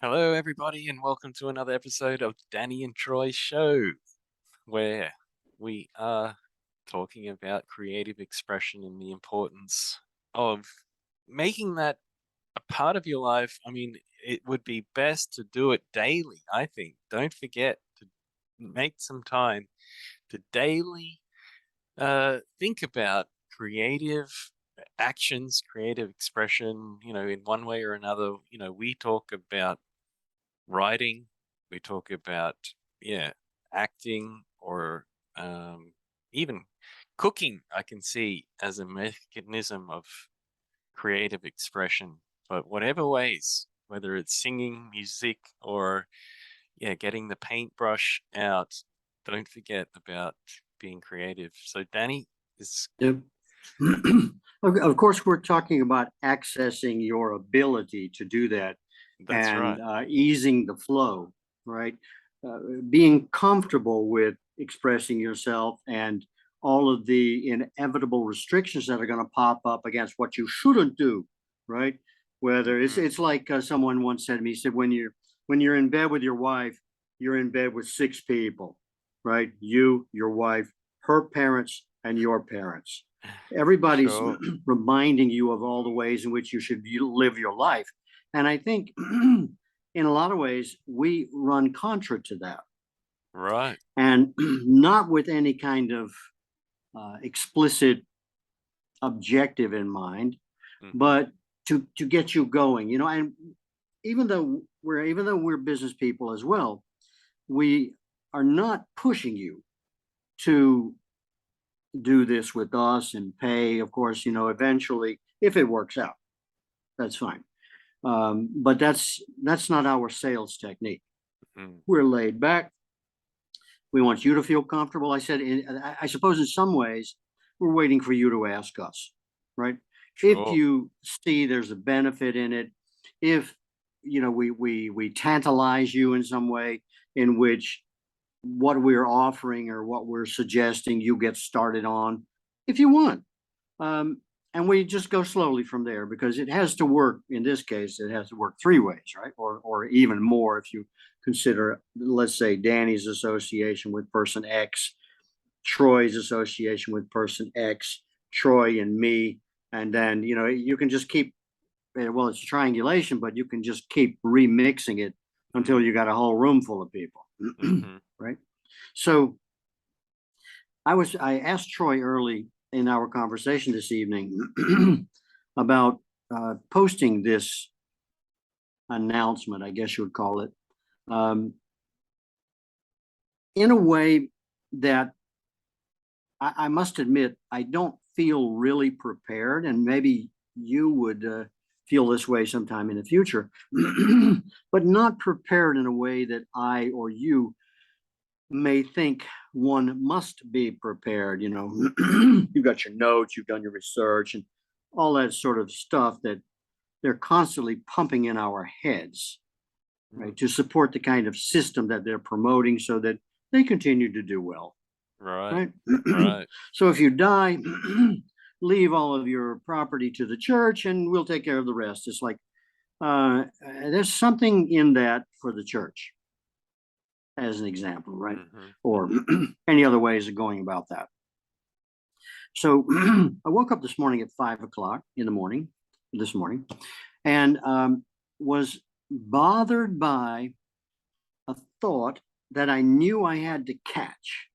Hello, everybody, and welcome to another episode of Danny and Troy Show, where we are talking about creative expression and the importance of making that a part of your life. I mean, it would be best to do it daily, I think. Don't forget to make some time to daily think about creative actions, creative expression, in one way or another. We talk about writing, we talk about, yeah, acting or even cooking, I can see as a mechanism of creative expression. But whatever ways, whether it's singing, music, or yeah, getting the paintbrush out, don't forget about being creative. So Danny is Yep. Of course, we're talking about accessing your ability to do that that's and right. easing the flow, right? Being comfortable with expressing yourself and all of the inevitable restrictions that are going to pop up against what you shouldn't do, right? Whether it's Hmm. it's like someone once said to me, he said, when you're in bed with your wife, you're in bed with six people, right? You, your wife, her parents, and your parents. Everybody's Sure. reminding you of all the ways in which you should live your life. And I think in a lot of ways, we run contra to that. Right. And not with any kind of explicit objective in mind, Hmm. but to get you going, and even though we're business people as well, we are not pushing you to do this with us and pay. Of course, eventually, if it works out, that's fine. But that's not our sales technique. Hmm. We're laid back. We want you to feel comfortable. I said, I suppose in some ways, we're waiting for you to ask us, right? If Sure. you see there's a benefit in it, if we tantalize you in some way in which what we're offering or what we're suggesting you get started on, if you want. Um, and we just go slowly from there because it has to work. In this case, it has to work three ways, right? Or even more if you consider, let's say, Danny's association with person X, Troy's association with person X, Troy and me, and then you can just keep. Well, it's a triangulation, but you can just keep remixing it until Mm. you got a whole room full of people, Hmm. right? So I asked Troy early in our conversation this evening about posting this announcement, I guess you would call it, um, in a way that I must admit I don't feel really prepared, and maybe you would feel this way sometime in the future, but not prepared in a way that I or you may think one must be prepared. You've got your notes, you've done your research, and all that sort of stuff that they're constantly pumping in our heads, Mm. right, to support the kind of system that they're promoting so that they continue to do well, Right. right? Right. So if you die, leave all of your property to the church and we'll take care of the rest. It's like there's something in that for the church, as an example, right? Hmm. Or Hmm. any other ways of going about that. So I woke up this morning at 5 o'clock in the morning, this morning, and was bothered by a thought that I knew I had to catch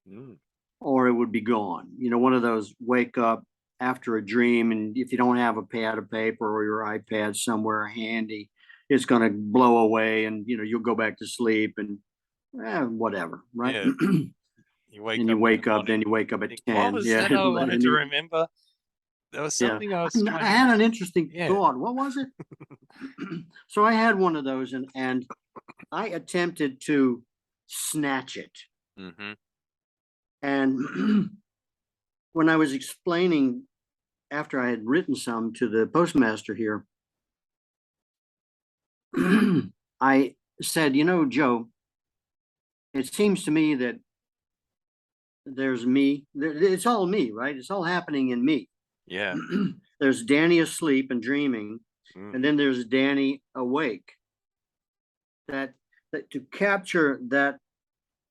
Mm. or it would be gone. One of those wake up after a dream, and if you don't have a pad of paper or your iPad somewhere handy, it's going to blow away and you'll go back to sleep and whatever, right? Yeah. You wake And you up in the wake up, morning then you wake up and at think, what 10. was Yeah. that I wanted And to you, remember? There was yeah. something I was I trying to, had an interesting yeah. thought. What was it? So I had one of those, and I attempted to snatch it. Hmm. And when I was explaining after I had written some to the postmaster here, I said, Joe, it seems to me that there's me. It's all me, right? It's all happening in me. Yeah. There's Danny asleep and dreaming, Mm. and then there's Danny awake. that to capture that,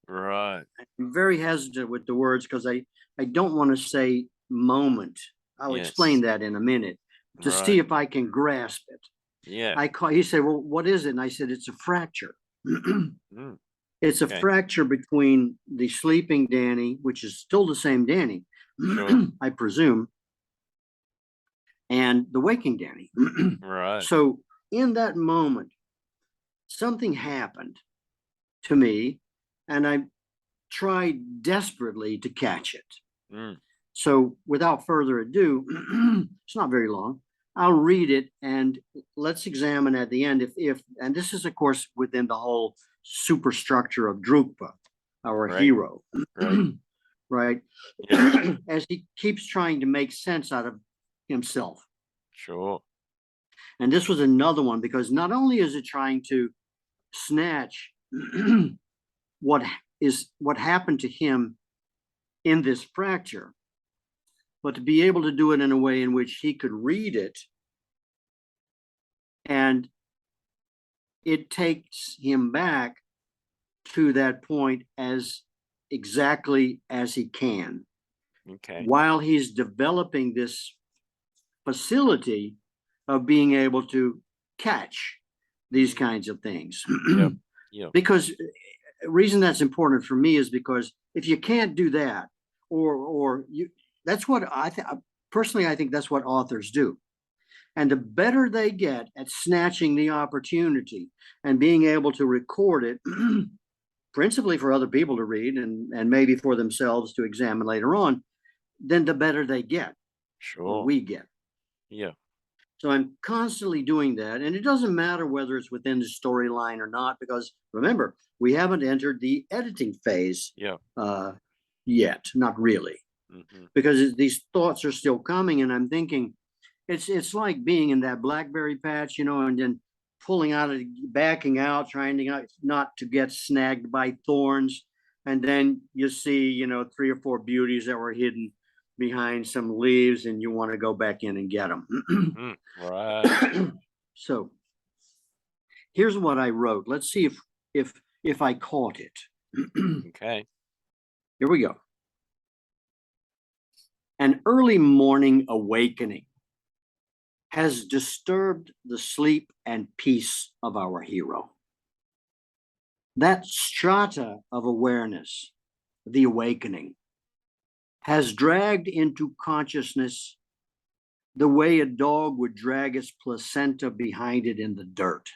Right. I'm very hesitant with the words because I don't want to say moment. I'll explain Yes. that in a minute to Right. see if I can grasp it. Yeah. He said, well, what is it? And I said, it's a fracture. Mm. It's a Okay. fracture between the sleeping Danny, which is still the same Danny, Sure. I presume, and the waking Danny. Right. So in that moment, something happened to me, and I tried desperately to catch it. Mm. So without further ado, it's not very long. I'll read it and let's examine at the end if and this is of course within the whole superstructure of Drukpa, our Right. hero, Right. right? Yeah. As he keeps trying to make sense out of himself. Sure. And this was another one because not only is it trying to snatch what happened to him in this fracture, but to be able to do it in a way in which he could read it and it takes him back to that point as exactly as he can Okay. while he's developing this facility of being able to catch these Mm. kinds of things. Yep. Yep. Because the reason that's important for me is because if you can't do that, or you, that's what I think. Personally, I think that's what authors do. And the better they get at snatching the opportunity and being able to record it, principally for other people to read and maybe for themselves to examine later on, then the better they get or Sure. we get. Yeah. So I'm constantly doing that. And it doesn't matter whether it's within the storyline or not, because remember, we haven't entered the editing phase Yeah. yet, not really, Mm-hmm. because these thoughts are still coming. And I'm thinking, it's like being in that blackberry patch, and then pulling out of backing out, trying to not to get snagged by thorns. And then you see, 3 or 4 beauties that were hidden behind some leaves, and you want to go back in and get them. Mm. Right. So here's what I wrote. Let's see if I caught it. Okay. Here we go. An early morning awakening has disturbed the sleep and peace of our hero. That strata of awareness, the awakening, has dragged into consciousness the way a dog would drag its placenta behind it in the dirt.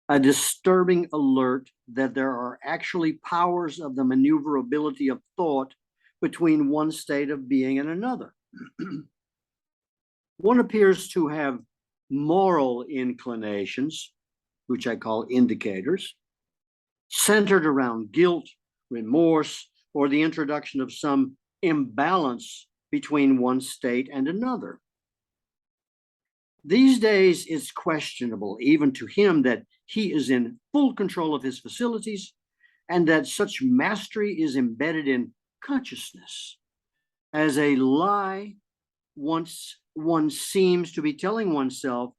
A disturbing alert that there are actually powers of the maneuverability of thought between one state of being and another. One appears to have moral inclinations, which I call indicators, centered around guilt, remorse, or the introduction of some imbalance between one state and another. These days, it's questionable, even to him, that he is in full control of his facilities and that such mastery is embedded in consciousness as a lie once one seems to be telling oneself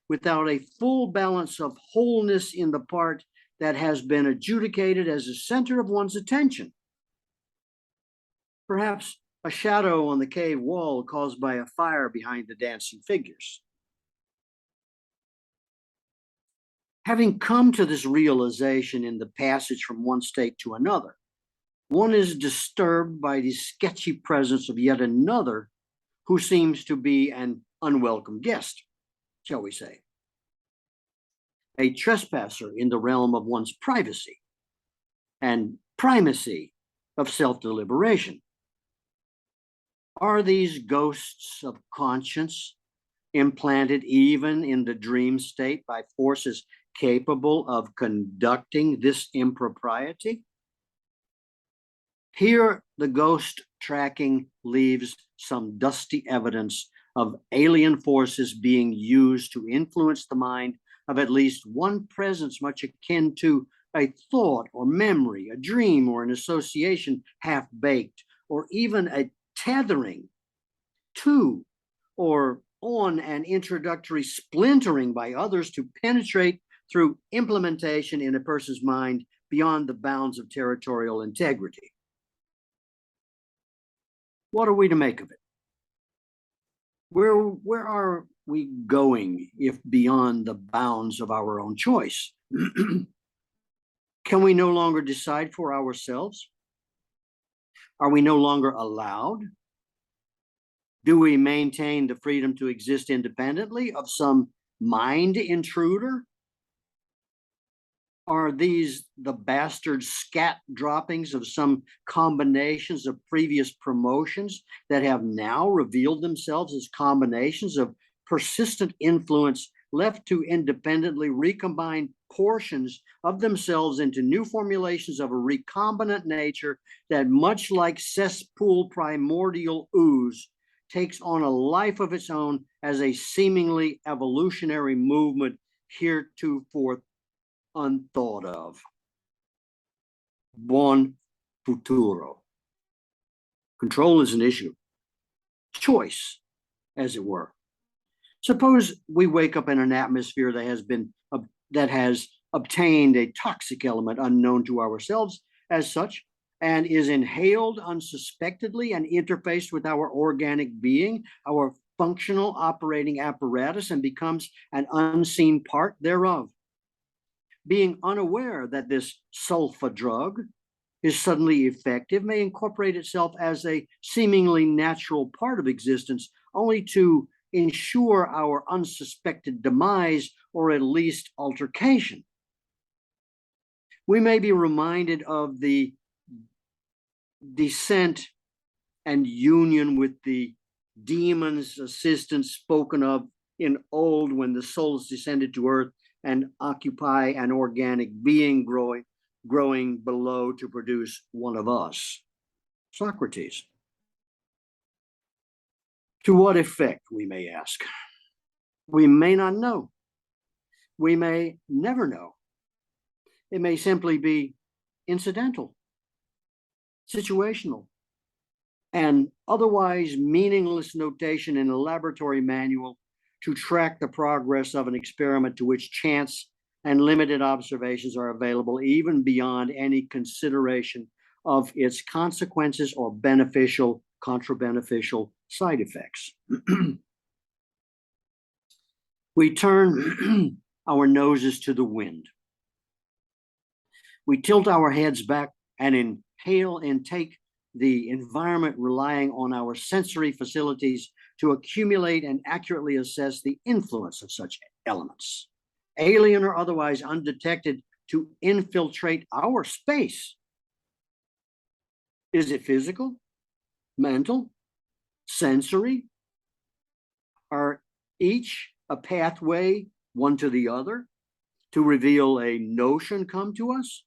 without a full balance of wholeness in the part that has been adjudicated as the center of one's attention. Perhaps a shadow on the cave wall caused by a fire behind the dancing figures. Having come to this realization in the passage from one state to another, one is disturbed by the sketchy presence of yet another who seems to be an unwelcome guest, shall we say. A trespasser in the realm of one's privacy and primacy of self-deliberation. Are these ghosts of conscience implanted even in the dream state by forces capable of conducting this impropriety? Here, the ghost tracking leaves some dusty evidence of alien forces being used to influence the mind of at least one presence much akin to a thought or memory, a dream or an association half-baked, or even a tethering to or on an introductory splintering by others to penetrate through implementation in a person's mind beyond the bounds of territorial integrity. What are we to make of it? Where are we going if beyond the bounds of our own choice? Can we no longer decide for ourselves? Are we no longer allowed? Do we maintain the freedom to exist independently of some mind intruder? Are these the bastard scat droppings of some combinations of previous promotions that have now revealed themselves as combinations of persistent influence left to independently recombine portions of themselves into new formulations of a recombinant nature that, much like cesspool primordial ooze, takes on a life of its own as a seemingly evolutionary movement heretofore unthought of? Buon futuro. Control is an issue. Choice, as it were. Suppose we wake up in an atmosphere that has obtained a toxic element unknown to ourselves as such, and is inhaled unsuspectedly and interfaced with our organic being, our functional operating apparatus, and becomes an unseen part thereof. Being unaware that this sulfa drug is suddenly effective may incorporate itself as a seemingly natural part of existence, only to ensure our unsuspected demise or at least altercation. We may be reminded of the descent and union with the demon's assistance spoken of in old, when the souls descended to earth and occupy an organic being growing below to produce one of us. Socrates. To what effect, we may ask? We may not know. We may never know. It may simply be incidental, situational, and otherwise meaningless notation in a laboratory manual to track the progress of an experiment to which chance and limited observations are available, even beyond any consideration of its consequences or beneficial, contra-beneficial side effects. We turn our noses to the wind. We tilt our heads back and inhale and take the environment, relying on our sensory facilities to accumulate and accurately assess the influence of such elements, alien or otherwise undetected, to infiltrate our space. Is it physical, mental, sensory? Are each a pathway, one to the other, to reveal a notion come to us?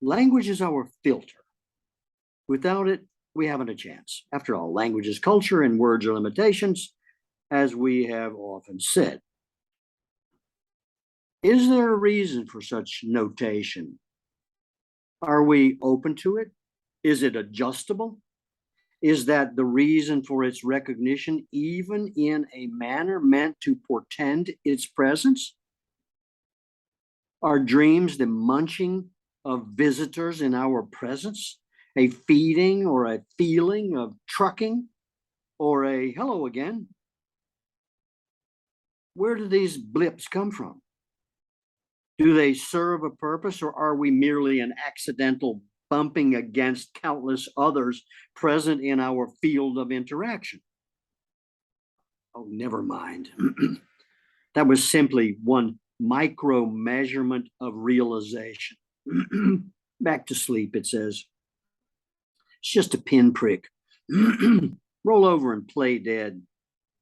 Language is our filter. Without it, we haven't a chance. After all, language is culture and words are limitations, as we have often said. Is there a reason for such notation? Are we open to it? Is it adjustable? Is that the reason for its recognition, even in a manner meant to portend its presence? Are dreams the munching of visitors in our presence, a feeding or a feeling of trucking, or a hello again? Where do these blips come from? Do they serve a purpose, or are we merely an accidental bumping against countless others present in our field of interaction? Oh, never mind. That was simply one micro measurement of realization. Back to sleep, it says. It's just a pinprick. Roll over and play dead,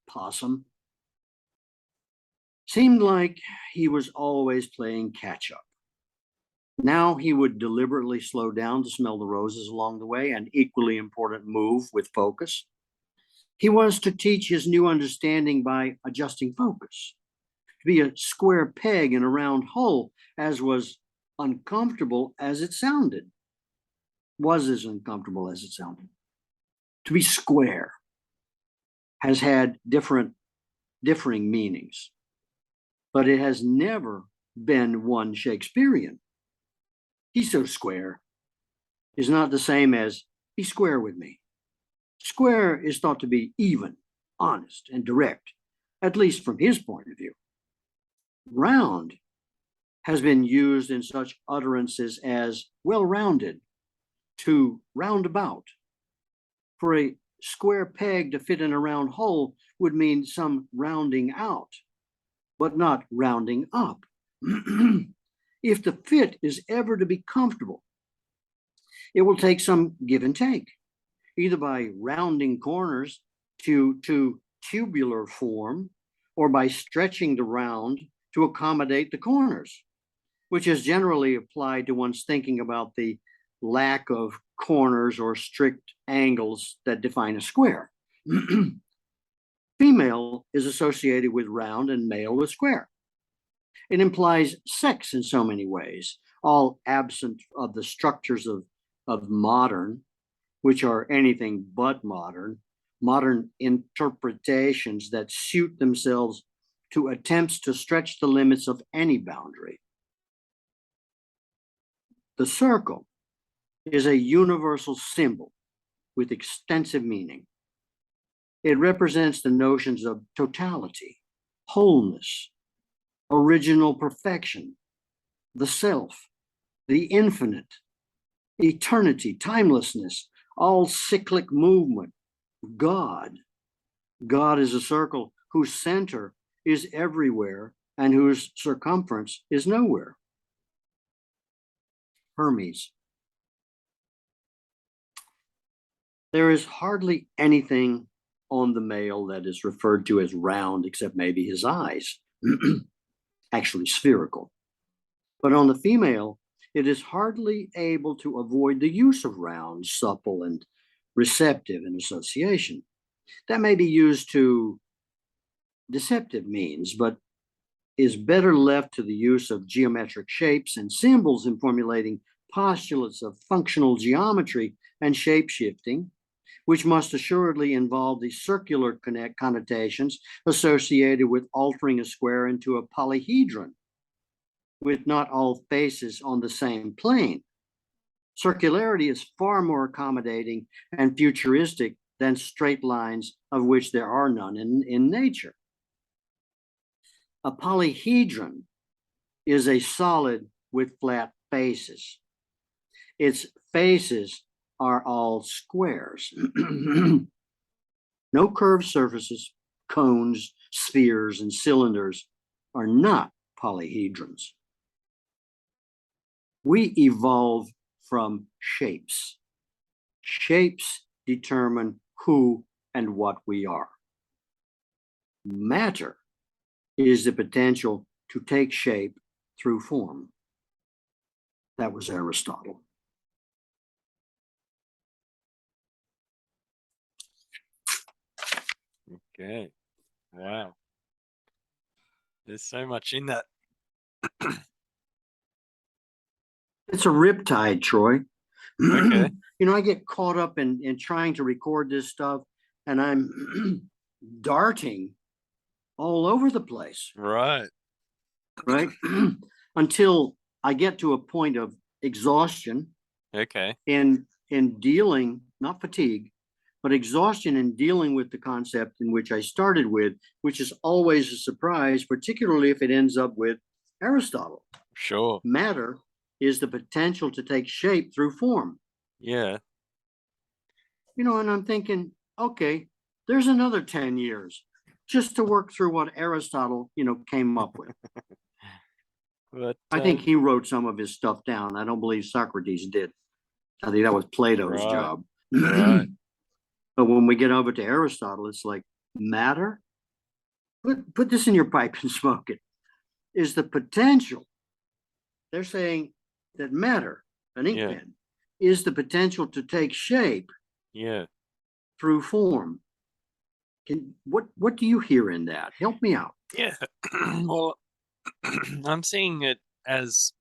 possum. Seemed like he was always playing catch up. Now he would deliberately slow down to smell the roses along the way, an equally important move with focus. He was to teach his new understanding by adjusting focus, to be a square peg in a round hole, as was uncomfortable as it sounded. Was as uncomfortable as it sounded. To be square has had differing meanings. but it has never been one Shakespearean. He's so square is not the same as be square with me. Square is thought to be even, honest, and direct, at least from his point of view. Round has been used in such utterances as well-rounded, to round about. For a square peg to fit in a round hole would mean some rounding out, but not rounding up. If the fit is ever to be comfortable, it will take some give and take, either by rounding corners to tubular form or by stretching the round to accommodate the corners, which is generally applied to one's thinking about the lack of corners or strict angles that define a square. Female is associated with round and male with square. It implies sex in so many ways, all absent of the structures of modern, which are anything but modern interpretations that suit themselves to attempts to stretch the limits of any boundary. The circle is a universal symbol with extensive meaning. It represents the notions of totality, wholeness, original perfection, the self, the infinite, eternity, timelessness, all cyclic movement, God. God is a circle whose center is everywhere and whose circumference is nowhere. Hermes. There is hardly anything on the male that is referred to as round, except maybe his eyes, actually spherical. But on the female, it is hardly able to avoid the use of round, supple, and receptive in association. That may be used to deceptive means, but is better left to the use of geometric shapes and symbols in formulating postulates of functional geometry and shape-shifting, which must assuredly involve the circular connotations associated with altering a square into a polyhedron, with not all faces on the same plane. Circularity is far more accommodating and futuristic than straight lines, of which there are none in nature. A polyhedron is a solid with flat faces. Its faces are all squares. No curved surfaces, cones, spheres, and cylinders are not polyhedrons. We evolve from shapes. Shapes determine who and what we are. Matter is the potential to take shape through form. That was Aristotle. Okay. Wow. There's so much in that. It's a riptide, Troy. Okay. You know, I get caught up in trying to record this stuff, and I'm darting all over the place, Right. right? Until I get to a point of exhaustion Okay. in dealing, not fatigue, but exhaustion in dealing with the concept in which I started with, which is always a surprise, particularly if it ends up with Aristotle. Sure. Matter is the potential to take shape through form. Yeah. You know, and I'm thinking, okay, there's another 10 years just to work through what Aristotle, came up with. But I think he wrote some of his stuff down. I don't believe Socrates did. I think that was Plato's Right. job. Right. But when we get over to Aristotle, it's like matter. Put this in your pipe and smoke it. Is the potential. They're saying that matter, an ink pen, is the potential to take shape. Yeah. Through form. What do you hear in that? Help me out. Yeah. Well, I'm seeing it as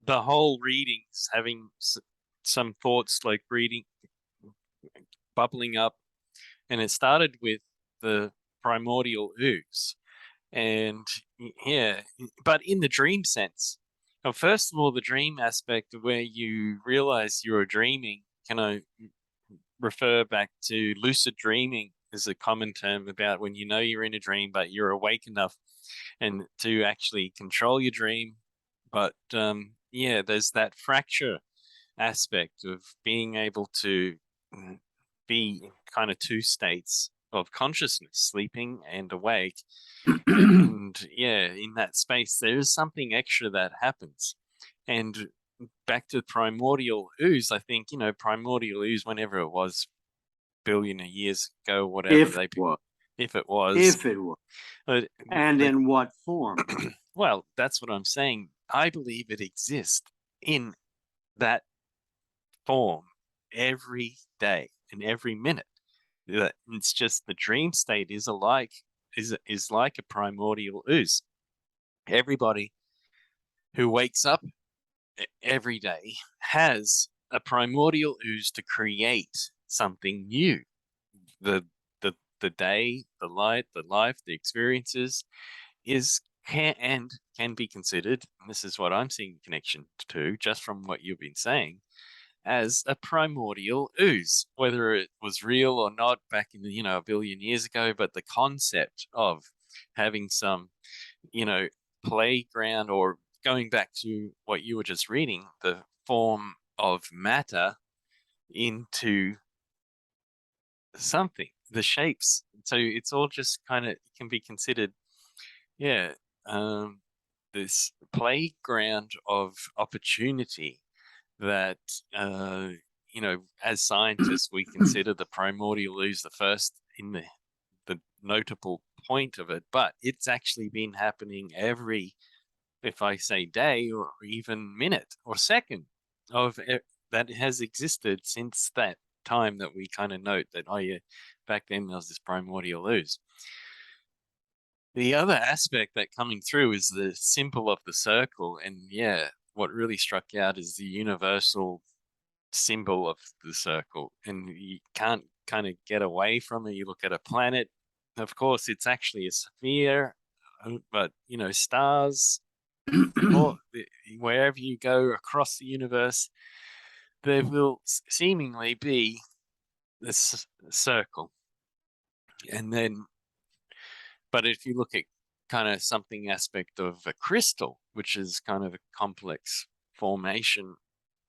the whole readings having some thoughts like reading bubbling up, and it started with the primordial ooze, and Yeah, but in the dream sense. Now, first of all, the dream aspect of where you realize you're dreaming, can I refer back to lucid dreaming is a common term about when you know you're in a dream, but you're awake enough and to actually control your dream. But yeah, there's that fracture aspect of being able to be in kind of two states of consciousness, sleeping and awake. And yeah, in that space, there is something extra that happens. And back to primordial ooze, I think, primordial ooze, whenever it was, billion of years ago, whatever If what? if it was, If it was. but, And but in what form? well, that's what I'm saying. I believe it exists in that form every day and every minute. It's just the dream state is like a primordial ooze. Everybody who wakes up every day has a primordial ooze to create something new. The the day, the light, the life, the experiences is can be considered, and this is what I'm seeing connection to, just from what you've been saying, as a primordial ooze, whether it was real or not back in a billion years ago, but the concept of having some, you know, playground, or going back to what you were just reading, the form of matter into something, the shapes. So it's all just kind of can be considered, yeah, um, this playground of opportunity that, as scientists, we consider the primordial ooze the first in the notable point of it, but it's actually been happening every, if I say day or even minute or second of it, that has existed since that time that we kind of note that, oh yeah, back then there was this primordial ooze. The other aspect that coming through is the symbol of the circle, and yeah, what really struck out is the universal symbol of the circle, and you can't kind of get away from it. You look at a planet, of course, it's actually a sphere, but stars, or wherever you go across the universe, there will seemingly be this circle. And then, but if you look at kind of something aspect of a crystal, which is kind of a complex formation,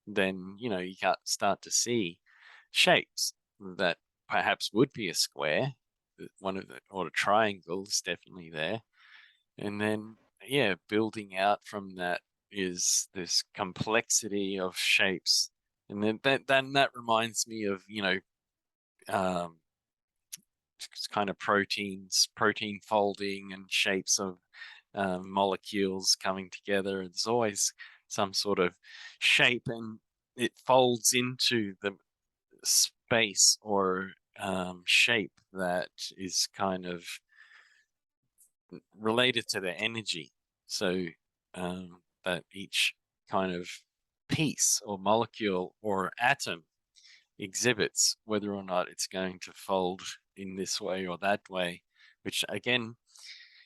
then you can't start to see shapes that perhaps would be a square, one of the, or a triangle is definitely there. And then, yeah, building out from that is this complexity of shapes. And then that reminds me of, um, kind of protein folding and shapes of molecules coming together. There's always some sort of shape, and it folds into the space or shape that is kind of related to the energy. So that each kind of piece or molecule or atom exhibits whether or not it's going to fold in this way or that way, which again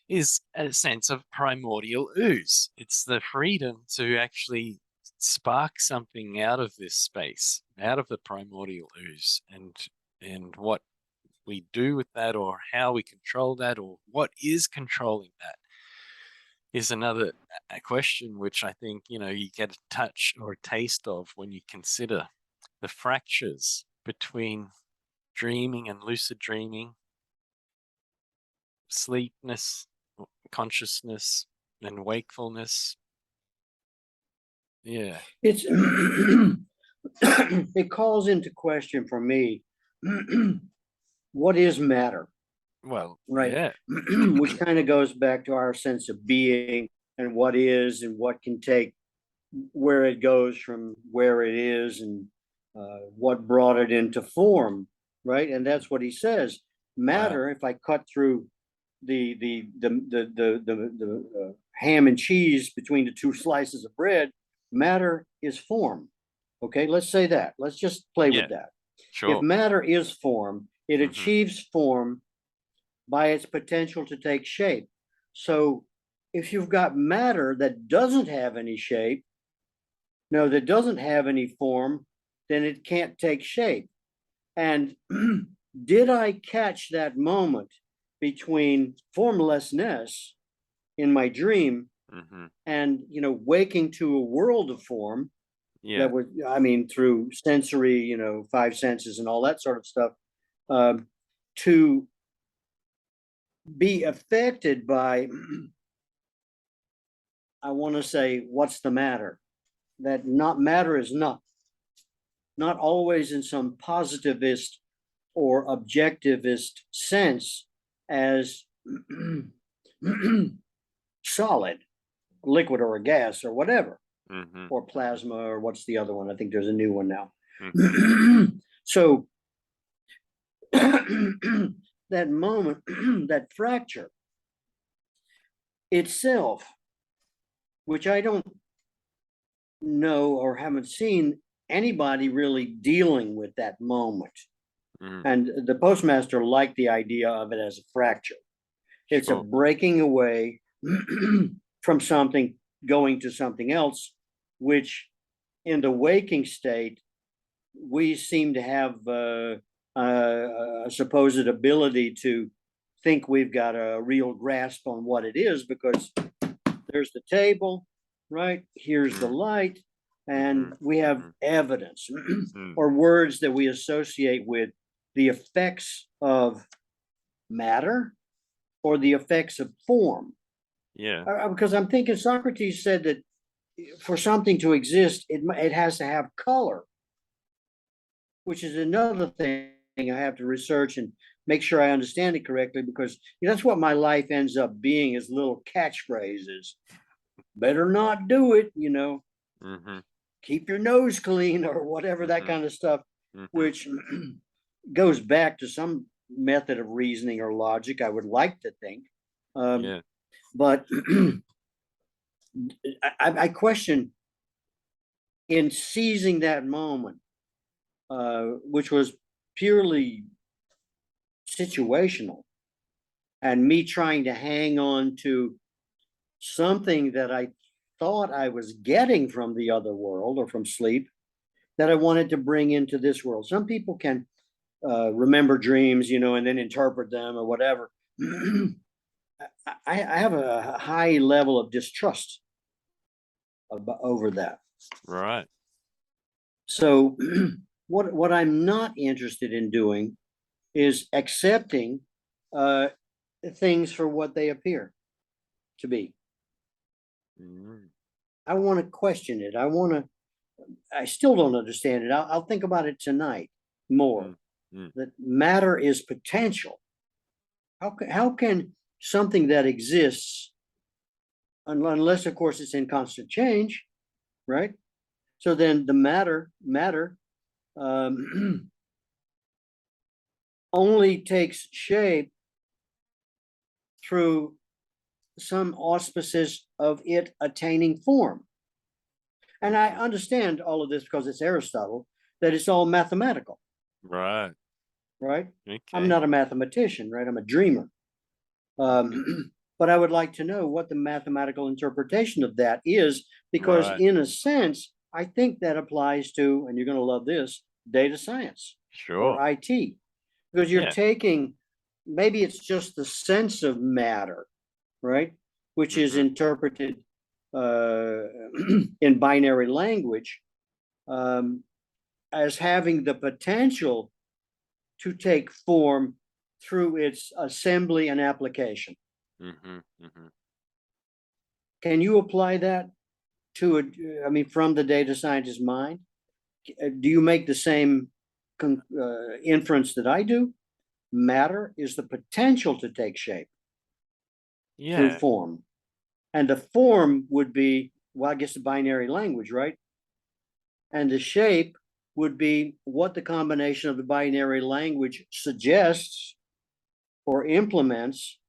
is a sense of primordial ooze. It's the freedom to actually spark something out of this space, out of the primordial ooze, and what we do with that, or how we control that, or what is controlling that, is another a question which I think you get a touch or a taste of when you consider the fractures between dreaming and lucid dreaming, sleepness, consciousness, and wakefulness. Yeah. It's it calls into question for me what is matter, Well, right? yeah. Which kind of goes back to our sense of being and what is and what can take where it goes from where it is, and what brought it into form, right? And that's what he says. Wow. Matter, if I cut through the ham and cheese between the two slices of bread, matter is form. Okay, let's say that. Let's just play Yeah, with that. If sure. matter is form, it Hmm. achieves form by its potential to take shape. So if you've got matter that doesn't have any shape, no, that doesn't have any form, then it can't take shape. And did I catch that moment between formlessness in my dream and, waking to a world of form Yeah. that was, I mean, through sensory, five senses and all that sort of stuff, to be affected by, I want to say, what's the matter? That not matter is not always in some positivist or objectivist sense as solid, liquid or a gas or whatever, or plasma, or what's the other one? I think there's a new one now. So that moment, that fracture itself, which I don't know or haven't seen anybody really dealing with that moment. And the postmaster liked the idea of it as a fracture. It's a breaking away from something, going to something else, which in the waking state, we seem to have a supposed ability to think we've got a real grasp on what it is, because there's the table, right? Here's the light, and we have evidence or words that we associate with the effects of matter or the effects of form. Yeah. Because I'm thinking Socrates said that for something to exist, it has to have color, which is another thing I have to research and make sure I understand it correctly, because that's what my life ends up being, is little catchphrases. Better not do it, keep your nose clean, or whatever, that kind of stuff, which goes back to some method of reasoning or logic, I would like to think. But I question, in seizing that moment, which was purely situational, and me trying to hang on to something that I thought I was getting from the other world or from sleep, that I wanted to bring into this world. Some people can remember dreams, and then interpret them or whatever. I have a high level of distrust over that. Right. So what I'm not interested in doing is accepting things for what they appear to be. I want to question it. I still don't understand it. I'll think about it tonight more. That matter is potential. How can something that exists, unless of course it's in constant change, right? So then the matter only takes shape through some auspices of it attaining form. And I understand all of this because it's Aristotle, that it's all mathematical. Right. Right? Okay. I'm not a mathematician, right? I'm a dreamer. But I would like to know what the mathematical interpretation of that is, because in a sense, I think that applies to, and you're going to love this, data science or IT, because you're taking, maybe it's just the sense of matter, right? Which is interpreted in binary language as having the potential to take form through its assembly and application. Can you apply that to from the data scientist's mind? Do you make the same inference that I do? Matter is the potential to take shape through form. And the form would be, well, I guess the binary language, right? And the shape would be what the combination of the binary language suggests or implements.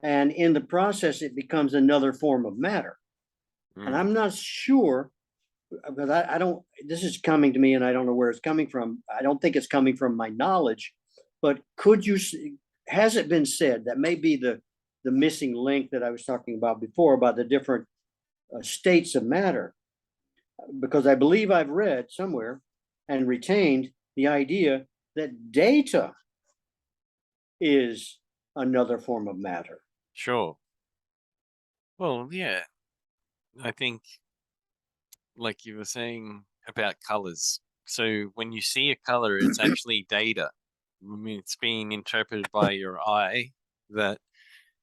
And in the process, it becomes another form of matter. And I'm not sure, because I don't, this is coming to me and I don't know where it's coming from. I don't think it's coming from my knowledge, but has it been said that maybe the the missing link that I was talking about before, about the different states of matter. Because I believe I've read somewhere and retained the idea that data is another form of matter. Sure. Well, yeah, I think, like you were saying about colors. So when you see a color, it's actually data. I mean, it's being interpreted by your eye that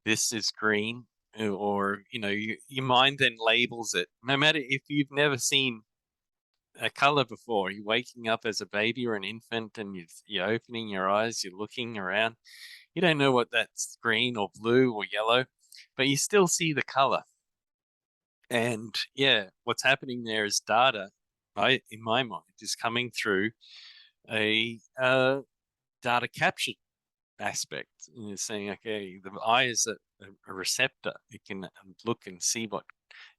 this is green, or your mind then labels it. No matter if you've never seen a color before, you're waking up as a baby or an infant, and you're opening your eyes, you're looking around. You don't know what that's green or blue or yellow, but you still see the color. And yeah, what's happening there is data, right? In my mind, is coming through a data capture aspect. And you're saying, okay, the eye is a receptor. It can look and see what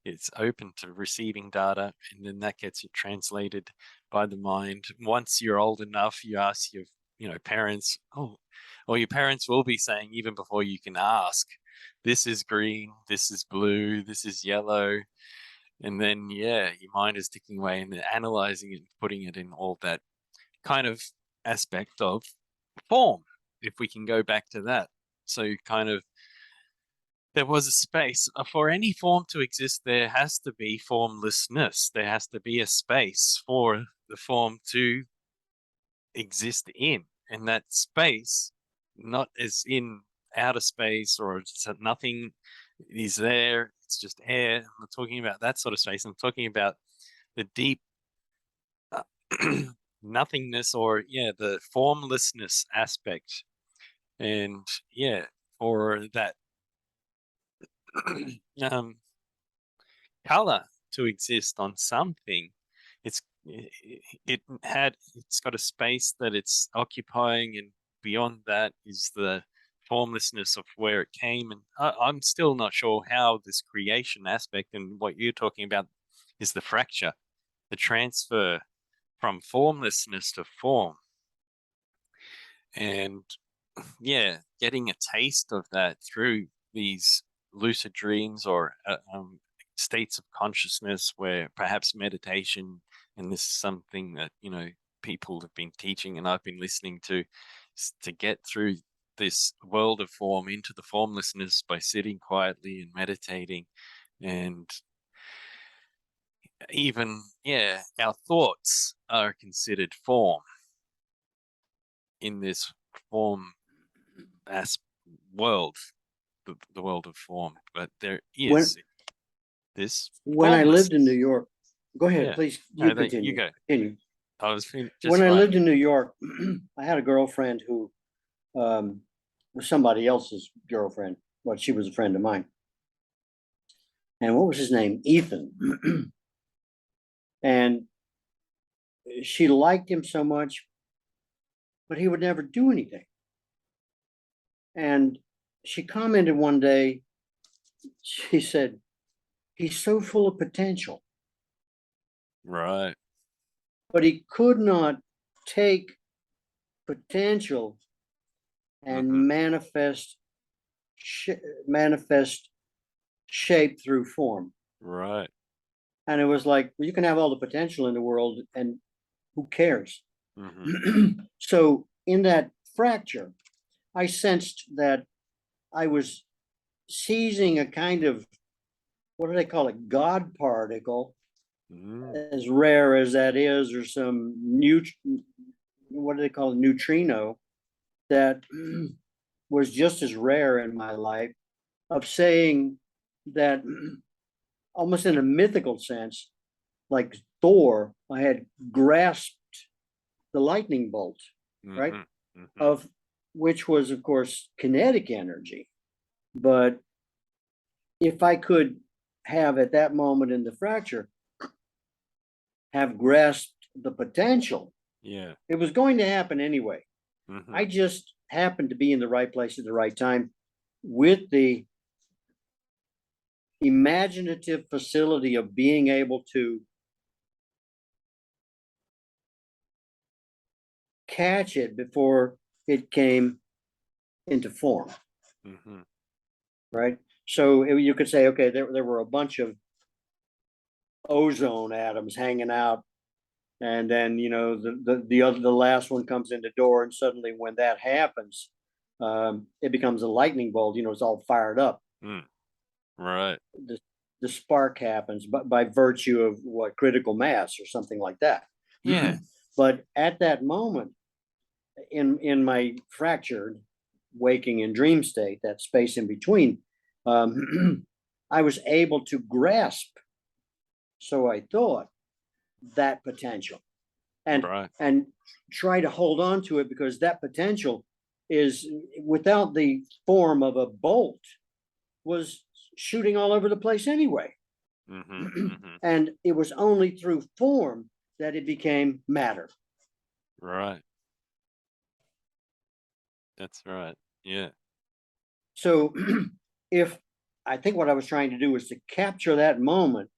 it's open to receiving data, and then that gets it translated by the mind. Once you're old enough, you ask your parents, or your parents will be saying, even before you can ask, this is green, this is blue, this is yellow. And then, yeah, your mind is ticking away and then analyzing it and putting it in all that kind of aspect of form, if we can go back to that. So, kind of, there was a space for any form to exist. There has to be formlessness. There has to be a space for the form to exist in. And that space, not as in outer space or nothing is there, it's just air. I'm not talking about that sort of space. I'm talking about the deep nothingness, or yeah, the formlessness aspect. And yeah, for that um color to exist on something, it's it's got a space that it's occupying, and beyond that is the formlessness of where it came. And I'm still not sure how this creation aspect, and what you're talking about is the fracture, the transfer from formlessness to form. And yeah, getting a taste of that through these lucid dreams, or states of consciousness, where perhaps meditation, and this is something that people have been teaching and I've been listening to get through this world of form into the formlessness by sitting quietly and meditating. And even, yeah, our thoughts are considered form in this form as world, the world of form. But there When is this when I lived in New formlessness. York, go ahead, Yeah. please. No, You you continue. go. Continue. I was When just I right. lived in New York, I had a girlfriend who was somebody else's girlfriend, but she was a friend of mine. And what was his name? Ethan. And she liked him so much, but he would never do anything. And she commented one day, she said, he's so full of potential, Right. but he could not take potential and Hmm. manifest shape through form. Right. And it was like, well, you can have all the potential in the world, and who cares? Hmm. So in that fracture, I sensed that I was seizing a kind of, what do they call it, God particle, Mm. as rare as that is, or some what do they call it, neutrino, that was just as rare in my life, of saying that almost in a mythical sense, like Thor, I had grasped the lightning bolt, right? Hmm. Hmm. Of which was, of course, kinetic energy. But if I could have at that moment in the fracture, have grasped the potential, Yeah. it was going to happen anyway. Hmm. I just happened to be in the right place at the right time with the imaginative facility of being able to catch it before it came into form. Hmm. right? So you could say, okay, there were a bunch of ozone atoms hanging out, and then the last one comes in the door, and suddenly when that happens, it becomes a lightning bolt. It's all fired up. Mm, right. The the spark happens, but by virtue of what, critical mass or something like that. Yeah. But at that moment, in my fractured waking and dream state, that space in between, I was able to grasp, so I thought, that potential, and Right. and try to hold on to it, because that potential is, without the form of a bolt, was shooting all over the place anyway. Mm-hmm. Mm-hmm. And it was only through form that it became matter. Right. That's right. Yeah. So if I think what I was trying to do was to capture that moment,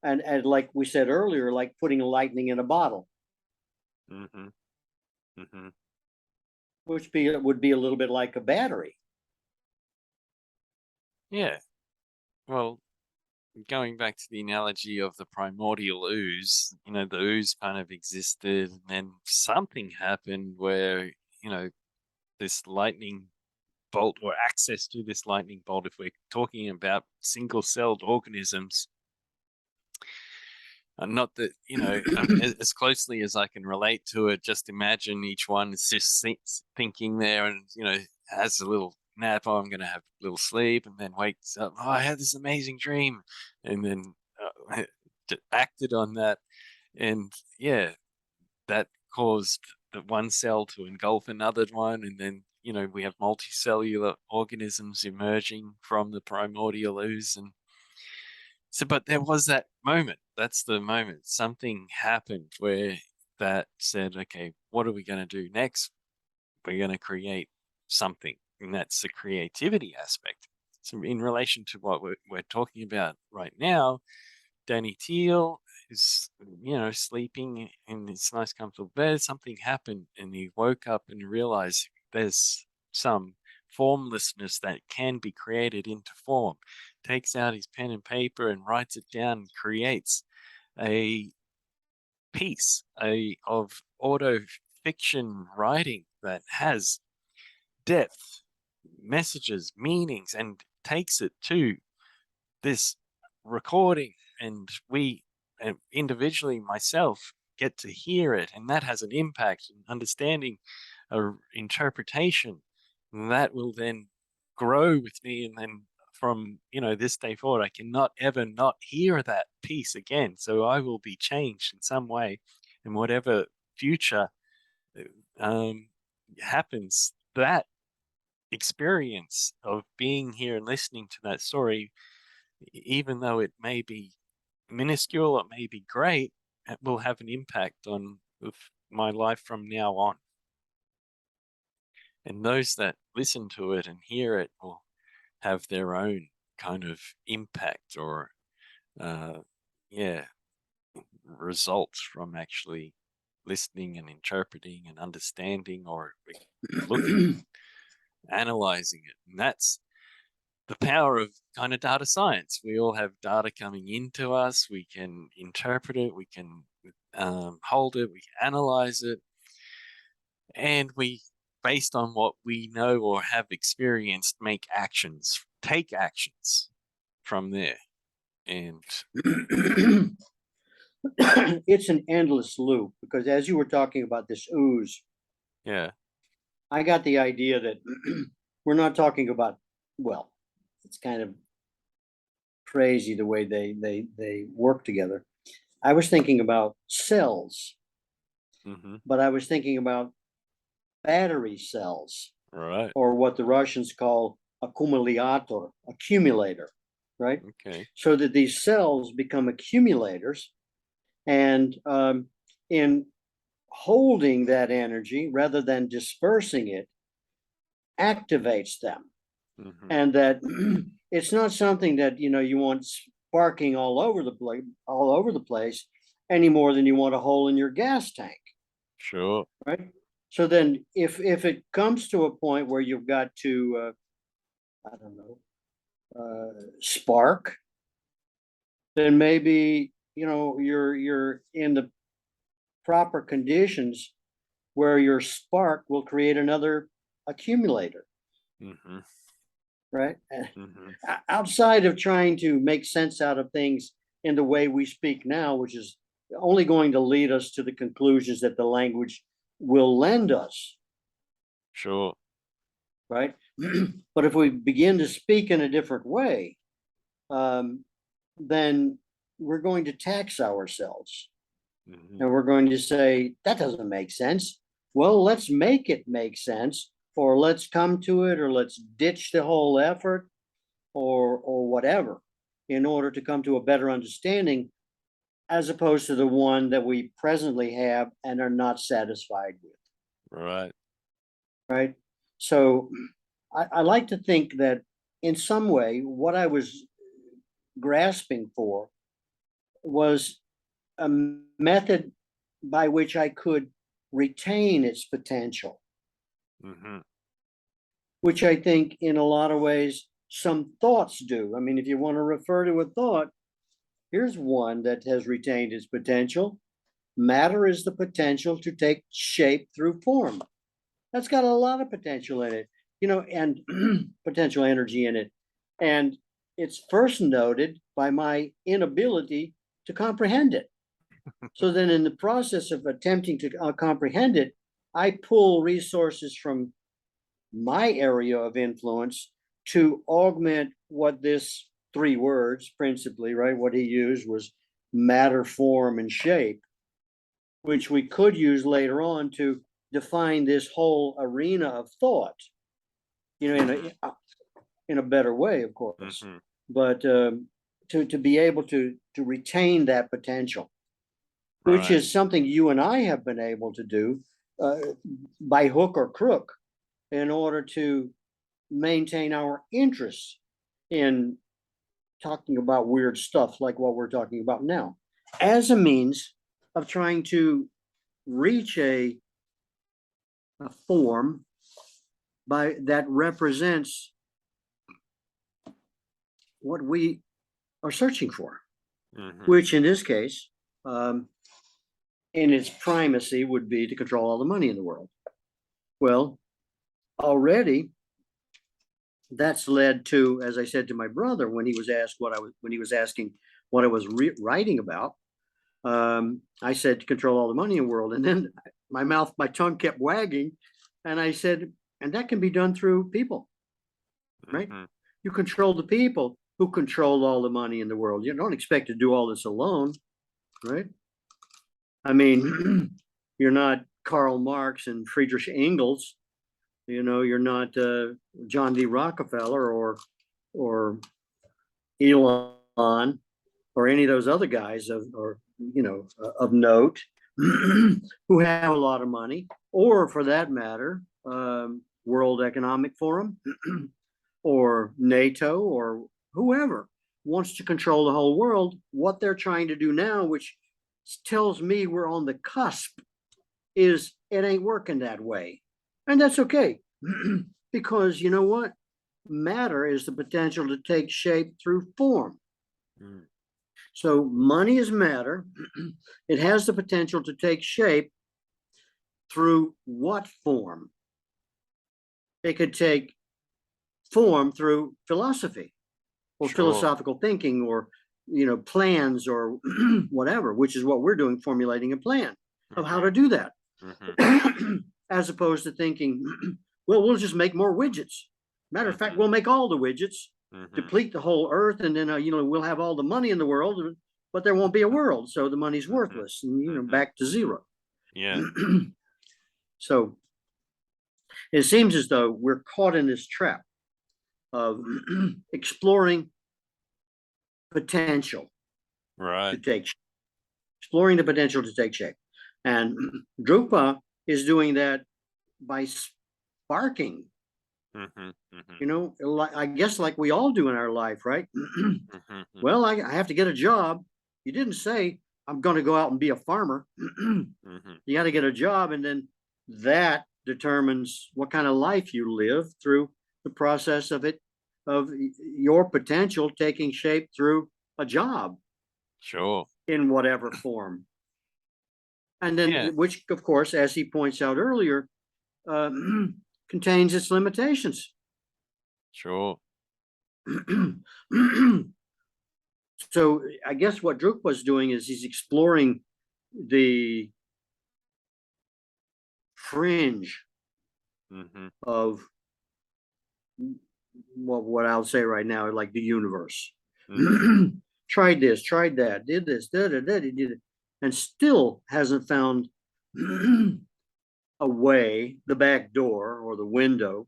and like we said earlier, like putting lightning in a bottle, Mm-hmm. Mm-hmm. which would be a little bit like a battery. Yeah. Well, going back to the analogy of the primordial ooze, the ooze kind of existed, and then something happened where, this lightning bolt, or access to this lightning bolt, if we're talking about single-celled organisms, not that, as closely as I can relate to it, just imagine each one is just thinking there and, has a little nap. Oh, I'm going to have a little sleep, and then wakes up. Oh, I had this amazing dream. And then acted on that. And yeah, that caused the one cell to engulf another one. And then, we have multicellular organisms emerging from the primordial ooze. And so, but there was that moment. That's the moment. Something happened where that said, okay, what are we going to do next? We're going to create something. And that's the creativity aspect. So, in relation to what we're talking about right now, Danny Teal is, sleeping in this nice, comfortable bed. Something happened, and he woke up and realized there's some formlessness that can be created into form. Takes out his pen and paper and writes it down, and creates a piece of auto fiction writing that has depth, messages, meanings, and takes it to this recording, and we, individually, myself, get to hear it, and that has an impact in understanding a interpretation, and that will then grow with me, and then from this day forward, I cannot ever not hear that piece again. So I will be changed in some way, and whatever future um, happens, that experience of being here and listening to that story, even though it may be minuscule, it may be great, it will have an impact on my life from now on. And those that listen to it and hear it will have their own kind of impact, or, uh, yeah, results from actually listening and interpreting and understanding, or looking, analyzing it. And that's the power of kind of data science. We all have data coming into us. We can interpret it. We can hold it. We can analyze it, and we, based on what we know or have experienced, take actions from there. And It's an endless loop, because as you were talking about this ooze, yeah, I got the idea that we're not talking about, well, it's kind of crazy the way they work together. I was thinking about cells, mm-hmm, but I was thinking about battery cells, right, or what the Russians call accumulator, right? okay, So that these cells become accumulators, and in holding that energy rather than dispersing it, activates them. mm-hmm, And that it's not something that you want sparking all over the place, any more than you want a hole in your gas tank, sure, right? So then if it comes to a point where you've got to I don't know, spark, then maybe, you're in the proper conditions where your spark will create another accumulator, Mm-hmm. right? Mm-hmm. Outside of trying to make sense out of things in the way we speak now, which is only going to lead us to the conclusions that the language will lend us, Sure. right? But if we begin to speak in a different way, then we're going to tax ourselves. Mm-hmm. And we're going to say, that doesn't make sense. Well, let's make it make sense, or let's come to it, or let's ditch the whole effort, or whatever, in order to come to a better understanding, as opposed to the one that we presently have and are not satisfied with, Right. right? So I like to think that in some way, what I was grasping for was a method by which I could retain its potential, Mm-hmm. which I think in a lot of ways some thoughts do. I mean, if you want to refer to a thought, here's one that has retained its potential. Matter is the potential to take shape through form. That's got a lot of potential in it, and potential energy in it. And it's first noted by my inability to comprehend it. So then, in the process of attempting to comprehend it, I pull resources from my area of influence to augment what this three words, principally, right? What he used was matter, form, and shape, which we could use later on to define this whole arena of thought, in a better way, of course. Mm-hmm. But to be able to retain that potential, which Right. is something you and I have been able to do by hook or crook, in order to maintain our interests in talking about weird stuff like what we're talking about now, as a means of trying to reach a form that represents what we are searching for, Mm-hmm. which in this case, in its primacy, would be to control all the money in the world. Well, already that's led to, as I said to my brother when he was asking what I was writing about, I said to control all the money in the world, and then my tongue kept wagging, and I said, and that can be done through people, right? Mm-hmm. You control the people who control all the money in the world. You don't expect to do all this alone, right? I mean, you're not Karl Marx and Friedrich Engels. You're not John D. Rockefeller or Elon or any of those other guys of note who have a lot of money, or for that matter, World Economic Forum or NATO or whoever wants to control the whole world. What they're trying to do now, which tells me we're on the cusp, is it ain't working that way. And that's okay, because you know what? Matter is the potential to take shape through form. Mm. So money is matter. It has the potential to take shape through what form? It could take form through philosophy or Sure. philosophical thinking, or plans, or whatever, which is what we're doing, formulating a plan of how to do that. Mm-hmm. As opposed to thinking, well, we'll just make more widgets. Matter of fact, we'll make all the widgets, Mm-hmm. deplete the whole earth, and then we'll have all the money in the world, but there won't be a world, so the money's worthless, and back to zero. Yeah. So it seems as though we're caught in this trap of exploring potential to Right. take shape, exploring the potential to take shape. And Drukpa is doing that by sparking, Mm-hmm. Mm-hmm. I guess like we all do in our life, right? Mm-hmm. Well, I have to get a job. You didn't say, I'm going to go out and be a farmer. Mm-hmm. You got to get a job, and then that determines what kind of life you live through the process of of your potential taking shape through a job Sure. in whatever form. And Yeah. then, which of course, as he points out earlier, uh, contains its limitations. Sure. So I guess what Drukpa's doing is he's exploring the fringe Mm-hmm. of what I'll say right now, like the universe. Mm-hmm. Tried this, tried that, did this, did it, and still hasn't found a way, the back door or the window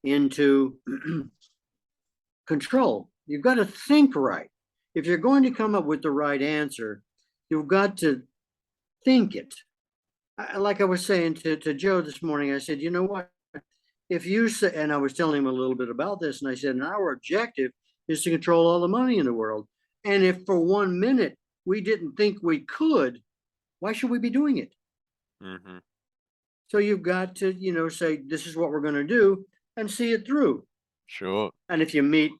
into control. You've got to think right. If you're going to come up with the right answer, you've got to think it. Like I was saying to Joe this morning, I said, you know what? If you say, and I was telling him a little bit about this, and I said, and our objective is to control all the money in the world. And if for 1 minute we didn't think we could, why should we be doing it? Mm-hmm. So you've got to, say, this is what we're going to do and see it through. Sure. And if you meet,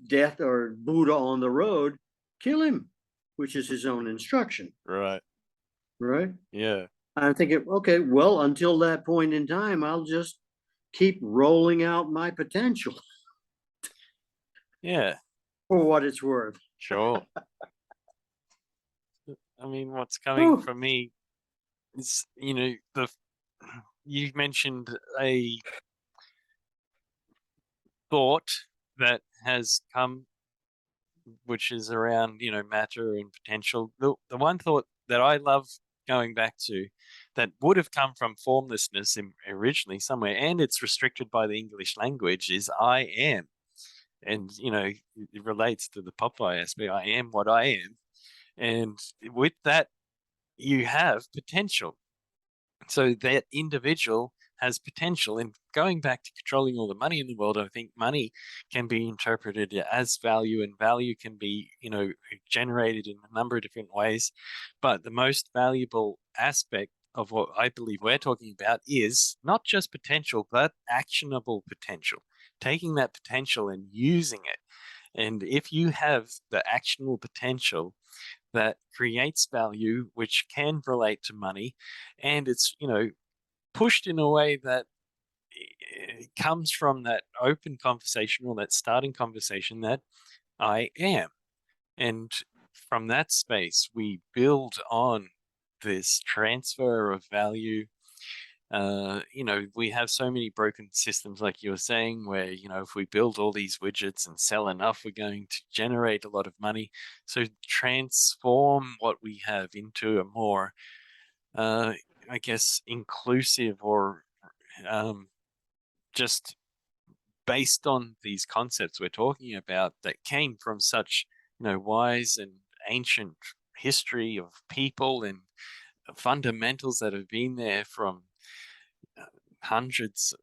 death or Buddha on the road, kill him, which is his own instruction, Right. right? Yeah. I'm thinking, okay, well, until that point in time, I'll just keep rolling out my potential Yeah. for what it's worth. Sure. I mean, what's coming Whew. for me is, you mentioned a thought that has come, which is around, matter and potential. The one thought that I love going back to that would have come from formlessness originally somewhere, and it's restricted by the English language, is I am. And, it relates to the Popeye aspect. I am what I am. And with that, you have potential. So that individual has potential. And going back to controlling all the money in the world, I think money can be interpreted as value, and value can be, generated in a number of different ways. But the most valuable aspect of what I believe we're talking about is not just potential, but actionable potential. Taking that potential and using it. And if you have the actionable potential that creates value, which can relate to money, and it's, pushed in a way that comes from that open conversation or that starting conversation that I am. And from that space, we build on this transfer of value. We have so many broken systems, like you were saying, where, if we build all these widgets and sell enough, we're going to generate a lot of money. So transform what we have into a more, I guess, inclusive or just based on these concepts we're talking about that came from such, wise and ancient history of people and fundamentals that have been there from hundreds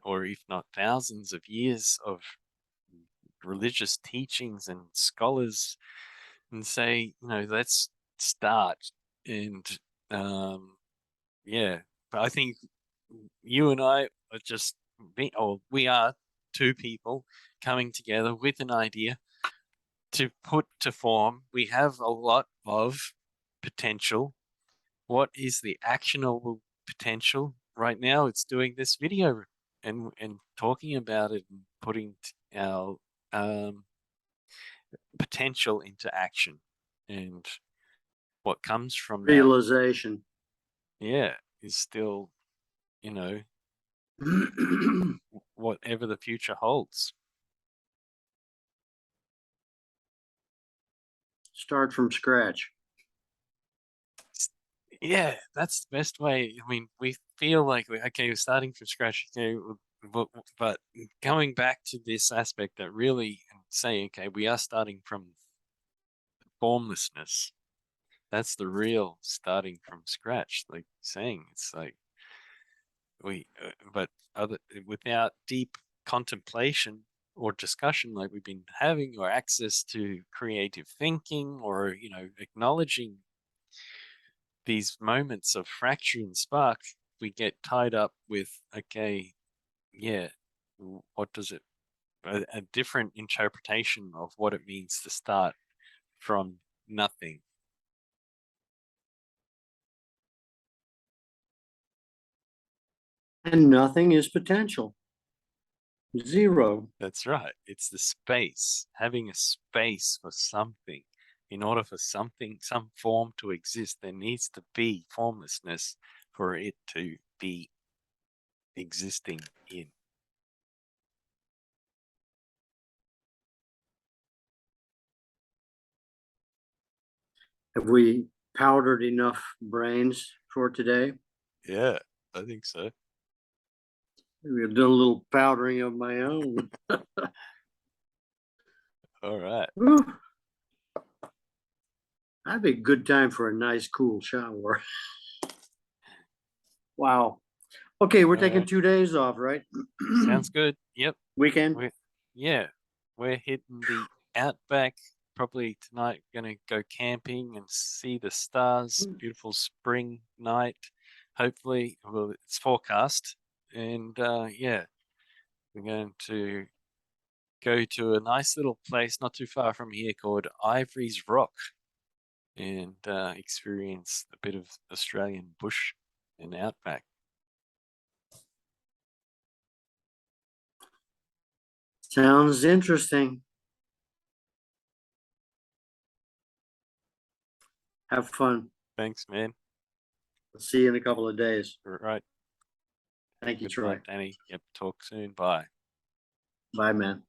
or if not thousands of years of religious teachings and scholars, and say, let's start. And yeah, but I think you and I are just or we are two people coming together with an idea to put to form. We have a lot of potential. What is the actionable potential? Right now, it's doing this video and talking about it and putting our um, potential into action. And what comes from that, Realization. yeah, is still, you know, whatever the future holds. Start from scratch. Yeah, that's the best way. I mean, we feel like okay, we're starting from scratch, okay, but going back to this aspect that really say, okay, we are starting from formlessness. That's the real starting from scratch. Like saying, it's like but other without deep contemplation or discussion like we've been having, or access to creative thinking, or acknowledging these moments of fracture and spark, we get tied up with, okay, yeah, What does it, a different interpretation of what it means to start from nothing. And nothing is potential. Zero. That's right. It's the space, having a space for something. In order for something, some form to exist, there needs to be formlessness for it to be existing in. Have we powdered enough brains for today? Yeah, I think so. Maybe I've done a little powdering of my own. All right. Whew. That'd be a good time for a nice, cool shower. Wow. Okay, we're taking Alright. 2 days off, right? Sounds good. Yep. Weekend. We're, yeah, we're hitting the outback. Probably tonight, gonna go camping and see the stars. Beautiful spring night. Hopefully, well, it's forecast, and yeah, we're going to go to a nice little place not too far from here called Ivory's Rock, and experience a bit of Australian bush and outback. Sounds interesting. Have fun. Thanks, man. See you in a couple of days. Right. Thank you, Good Troy. night, Danny. Yep. Talk soon. Bye. Bye, man.